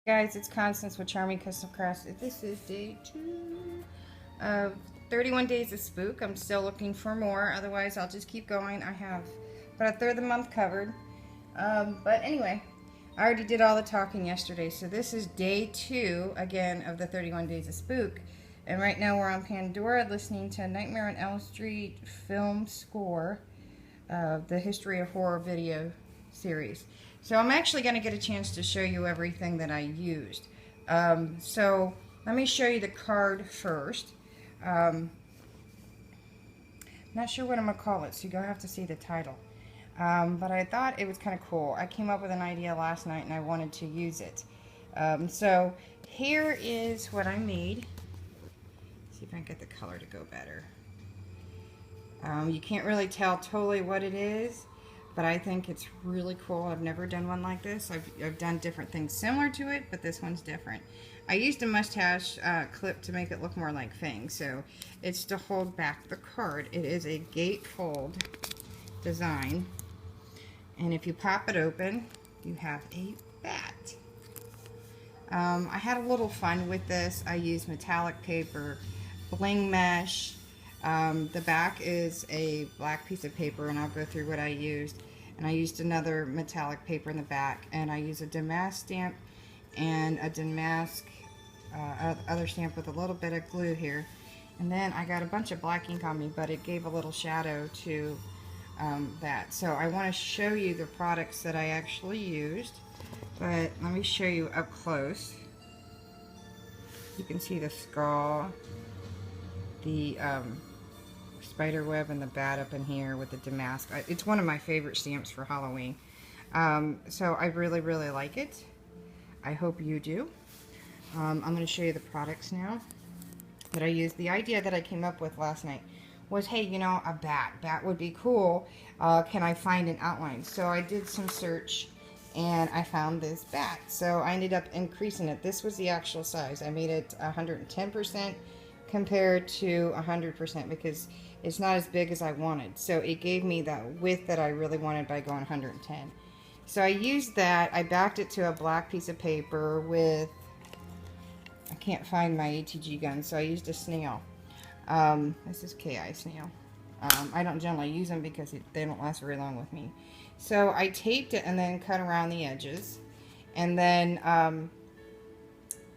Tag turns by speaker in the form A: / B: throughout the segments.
A: Guys, it's Constance with Charming Custom Crafts. This is day 2 of 31 days of Spook. I'm still looking for more, otherwise I'll just keep going. I have about a third of the month covered. But anyway, I already did all the talking yesterday, so this is day 2, again, of the 31 days of Spook. And right now we're on Pandora listening to Nightmare on Elm Street film score, the History of Horror video series. So I'm actually going to get a chance to show you everything that I used. So let me show you the card first. Not sure what I'm going to call it, so you're going to have to see the title. But I thought it was kind of cool. I came up with an idea last night and I wanted to use it. So here is what I made. See if I can get the color to go better. You can't really tell totally what it is, but I think it's really cool. I've never done one like this. I've done different things similar to it, but this one's different. I used a mustache clip to make it look more like Fang, so it's to hold back the card. It is a gatefold design, and if you pop it open, you have a bat. I had a little fun with this. I used metallic paper, bling mesh. The back is a black piece of paper, and I'll go through what I used. And I used another metallic paper in the back, and I used a Damask stamp and a Damask other stamp with a little bit of glue here. And then I got a bunch of black ink on me, but it gave a little shadow to that. So I want to show you the products that I actually used, but let me show you up close. You can see the skull, the spider web, and the bat up in here with the Damask. It's one of my favorite stamps for Halloween. So I really, really like it. I hope you do. I'm going to show you the products now that I used. The idea that I came up with last night was, hey, you know, a bat. Bat would be cool. Can I find an outline? So I did some search and I found this bat. So I ended up increasing it. This was the actual size. I made it 110% compared to 100% because it's not as big as I wanted. So it gave me that width that I really wanted by going 110. So I used that. I backed it to a black piece of paper with, I can't find my ATG gun, so I used a snail. This is KI snail. I don't generally use them because they don't last very long with me. So I taped it and then cut around the edges. And then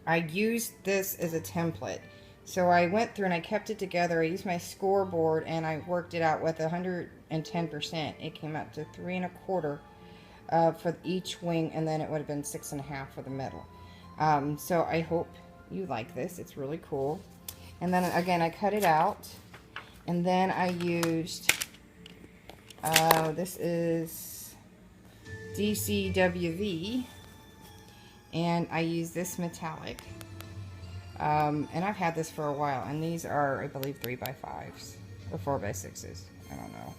A: I used this as a template. So I went through and I kept it together. I used my scoreboard and I worked it out with 110%. It came out to 3 1/4 for each wing, and then it would have been 6 1/2 for the middle. So I hope you like this. It's really cool. And then again, I cut it out, and then I used this is DCWV, and I used this metallic. And I've had this for a while, and these are, I believe, 3x5s or 4x6s. I don't know.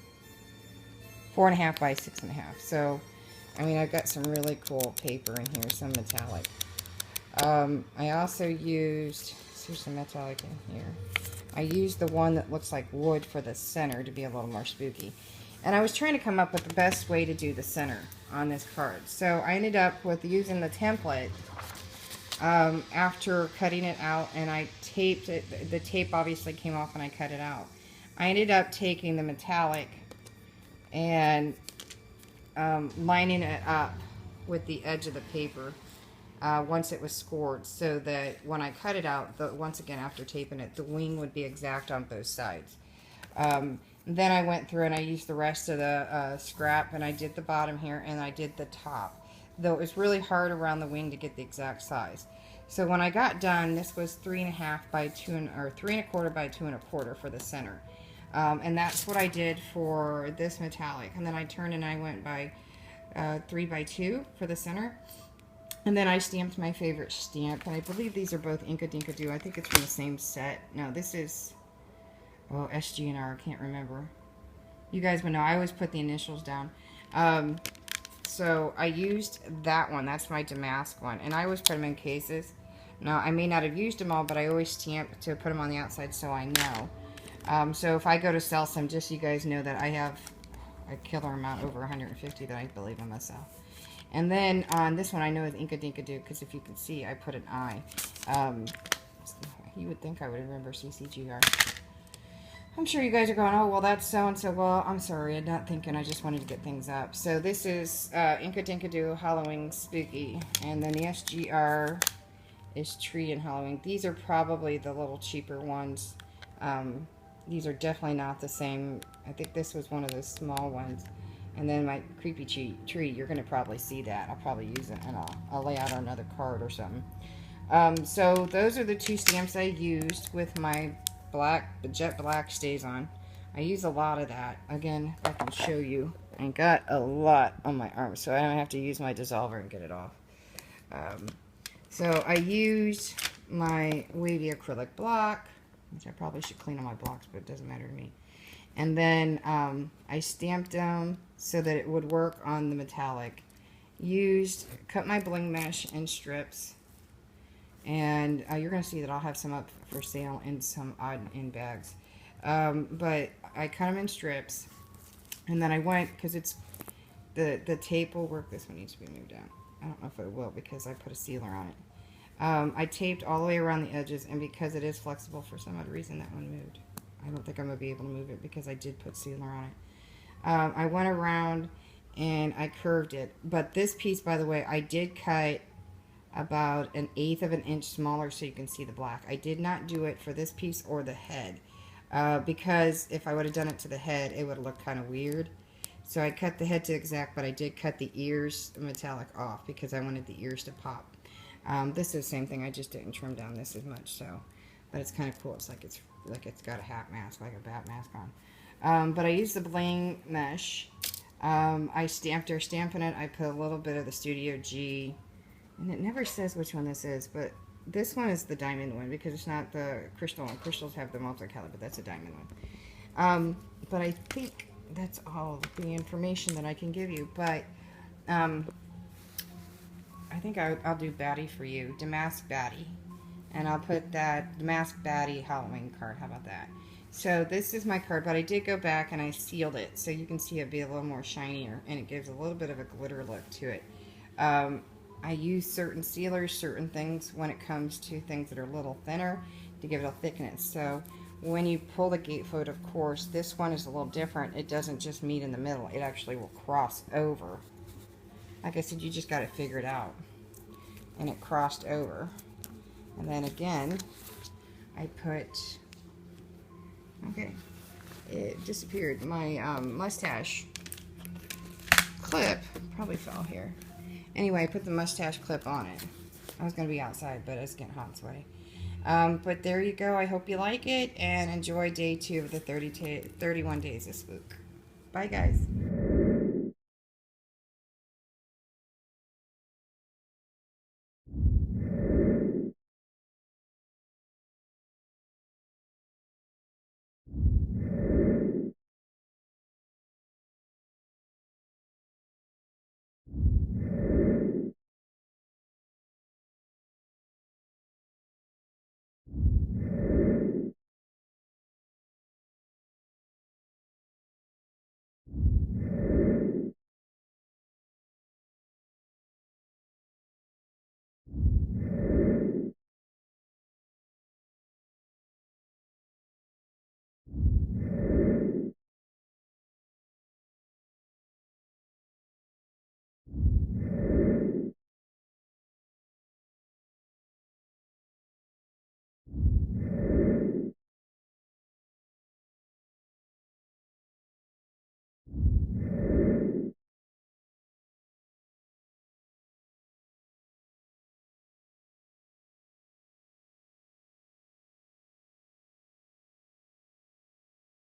A: 4.5 by 6.5. So, I mean, I've got some really cool paper in here, some metallic. I also used, there's some metallic in here. I used the one that looks like wood for the center to be a little more spooky. And I was trying to come up with the best way to do the center on this card. So I ended up with using the template. After cutting it out, and I taped it, the tape obviously came off and I cut it out. I ended up taking the metallic and lining it up with the edge of the paper once it was scored, so that when I cut it out, once again after taping it, the wing would be exact on both sides. Then I went through and I used the rest of the scrap, and I did the bottom here and I did the top. Though it was really hard around the wing to get the exact size. So when I got done, this was 3 1/2 by 2 or 3 1/4 by 2 1/4 for the center. And that's what I did for this metallic. And then I turned and I went by 3 by 2 for the center. And then I stamped my favorite stamp, and I believe these are both Inka Dinka Doo. I think it's from the same set. No, this is, oh, SG&R, I can't remember. You guys would know. I always put the initials down. So I used that one. That's my Damask one. And I always put them in cases. Now, I may not have used them all, but I always stamp to put them on the outside so I know. So if I go to sell some, just so you guys know that I have a killer amount, over 150 that I believe I'm going to sell. And then on this one, I know it's Inka Dinka Doo, because if you can see, I put an I. You would think I would remember CCGR. I'm sure you guys are going, oh, well, that's so-and-so. Well, I'm sorry, I'm not thinking. I just wanted to get things up. So this is Inka Dinka Doo Halloween Spooky. And then the SGR is Tree and Halloween. These are probably the little cheaper ones. These are definitely not the same. I think this was one of those small ones. And then my creepy tree, you're going to probably see that. I'll probably use it, and I'll lay out another card or something. So those are the two stamps I used with my black, the jet black stays on. I use a lot of that. Again, if I can show you. I got a lot on my arm, so I don't have to use my dissolver and get it off. So I used my wavy acrylic block, which I probably should clean all my blocks, but it doesn't matter to me. And then I stamped them so that it would work on the metallic. Cut my bling mesh in strips. And you're going to see that I'll have some up for sale in some odd in bags. But I cut them in strips. And then I went, because it's the tape will work. This one needs to be moved out. I don't know if it will because I put a sealer on it. I taped all the way around the edges, and because it is flexible, for some odd reason that one moved. I don't think I'm going to be able to move it because I did put sealer on it. I went around and I curved it. But this piece, by the way, I did cut about 1/8 of an inch smaller so you can see the black. I did not do it for this piece or the head. Because if I would have done it to the head, it would have looked kind of weird. So I cut the head to exact, but I did cut the ears metallic off because I wanted the ears to pop. This is the same thing. I just didn't trim down this as much, so. But it's kind of cool. It's like it's got a hat mask, like a bat mask on. But I used the bling mesh. I stamping it. I put a little bit of the Studio G, and it never says which one this is, but this one is the diamond one because it's not the crystal one. Crystals have the multicolor, but that's a diamond one. But I think that's all the information that I can give you. But I think I'll do Batty for you, Damask Batty. And I'll put that Damask Batty Halloween card. How about that? So this is my card, but I did go back and I sealed it so you can see it be a little more shinier, and it gives a little bit of a glitter look to it. I use certain sealers, certain things when it comes to things that are a little thinner to give it a thickness. So when you pull the gatefold, of course, this one is a little different. It doesn't just meet in the middle. It actually will cross over. Like I said, you just got to figure it out. And it crossed over. And then again, I put, okay, it disappeared. My mustache clip probably fell here. Anyway, I put the mustache clip on it. I was going to be outside, but it's getting hot and sweaty. But there you go. I hope you like it and enjoy day 2 of the 31 days of Spook. Bye, guys.